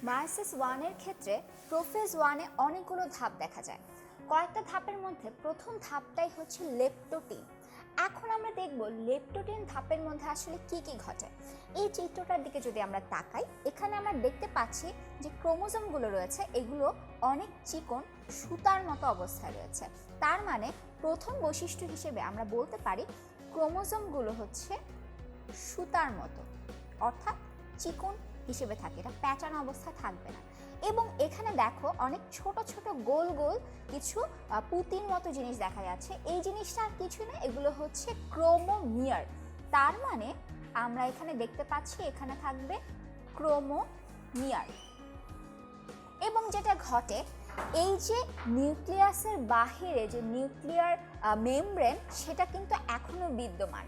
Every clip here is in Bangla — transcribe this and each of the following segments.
মায়োসিস 1 এর ক্ষেত্রে প্রোফেজ 1 এ অনেকগুলো ধাপ দেখা যায়। কয়েকটা ধাপের মধ্যে প্রথম ধাপটাই হচ্ছে লেপ্টোটিন। এখন আমরা দেখব লেপ্টোটিন ধাপের মধ্যে আসলে কি কি ঘটে। এই চিত্রটার দিকে যদি আমরা তাকাই, এখানে আমরা দেখতে পাচ্ছি যে ক্রোমোজোমগুলো রয়েছে এগুলো অনেক চিকন সুতার মতো অবস্থায় রয়েছে। তার মানে প্রথম বৈশিষ্ট্য হিসেবে আমরা বলতে পারি ক্রোমোজোমগুলো হচ্ছে সুতার মতো, অর্থাৎ চিকন হিসেবে থাকে, এটা প্যাটার্ন অবস্থায় থাকবে না। এবং এখানে দেখো অনেক ছোট ছোট গোল গোল কিছু পুতির মতো জিনিস দেখা যাচ্ছে। এই জিনিসটা আর কিছু না, এগুলো হচ্ছে ক্রোমোমিয়ার। তার মানে আমরা এখানে দেখতে পাচ্ছি এখানে থাকবে ক্রোমোমিয়ার। এবং যেটা ঘটে, এই যে নিউক্লিয়াসের বাহিরে যে নিউক্লিয়ার মেমব্রেন সেটা কিন্তু এখনো বিদ্যমান।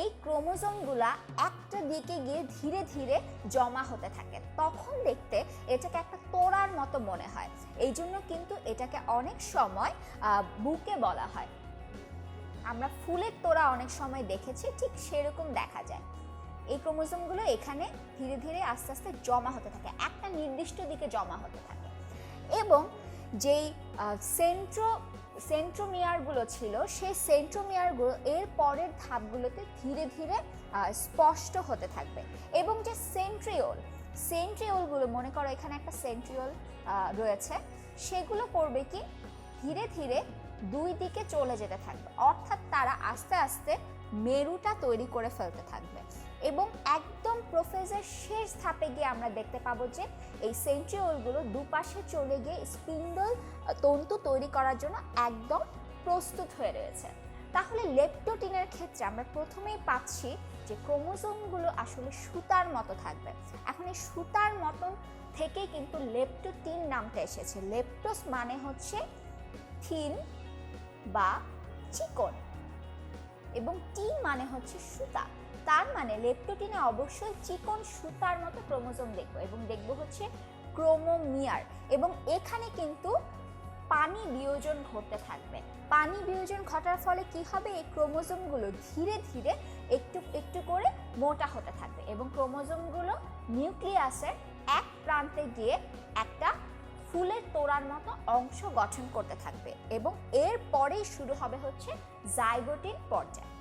এই ক্রোমোজোমগুলা একটা দিকে গিয়ে ধীরে ধীরে জমা হতে থাকে, তখন দেখতে এটাকে একটা তোড়ার মতো মনে হয়। এই জন্য কিন্তু এটাকে অনেক সময় বুকে বলা হয়। আমরা ফুলের তোড়া অনেক সময় দেখেছি, ঠিক সেরকম দেখা যায়। এই ক্রোমোজোমগুলো এখানে ধীরে ধীরে আস্তে আস্তে জমা হতে থাকে, একটা নির্দিষ্ট দিকে জমা হতে থাকে। এবং যেই সেন্ট্রোমিয়ারগুলো ছিল, সেই সেন্ট্রোমিয়ারগুলো এর পরের ধাপগুলোতে ধীরে ধীরে স্পষ্ট হতে থাকবে। এবং যে সেন্ট্রিওলগুলো, মনে করো এখানে একটা সেন্ট্রিওল রয়েছে, সেগুলো করবে কি ধীরে ধীরে দুই দিকে চলে যেতে থাকবে, অর্থাৎ তারা আস্তে আস্তে মেরুটা তৈরি করে ফেলতে থাকবে। এবং একদম প্রোফেজের শেষ ধাপে গিয়ে আমরা দেখতে পাবো যে এই সেন্ট্রিওলগুলো দুপাশে চলে গিয়ে স্পিন্ডল তন্তু তৈরি করার জন্য একদম প্রস্তুত হয়ে রয়েছে। তাহলে লেপ্টোটিনের ক্ষেত্রে আমরা প্রথমেই পাচ্ছি যে ক্রোমোজোমগুলো আসলে সুতার মতো থাকবে। এখন এই সুতার মতন থেকে কিন্তু লেপ্টোটিন নামটা এসেছে। লেপ্টোস মানে হচ্ছে থিন বা চিকন, এবং টিন মানে হচ্ছে সুতা। তার মানে লেপ্টোটিনে অবশ্যই চিকন সুতার মতো ক্রোমোজোম দেখবো, এবং দেখবো হচ্ছে ক্রোমোমিয়ার। এবং এখানে কিন্তু পানি বিয়োজন ঘটতে থাকবে। পানি বিয়োজন ঘটার ফলে কি হবে, এই ক্রোমোজোমগুলো ধীরে ধীরে একটু একটু করে মোটা হতে থাকবে, এবং ক্রোমোজোমগুলো নিউক্লিয়াসের এক প্রান্তে গিয়ে একটা ফুলের তোড়ার মতো অংশ গঠন করতে থাকবে। এবং এর পরেই শুরু হবে হচ্ছে জাইগোটিক পর্যায়।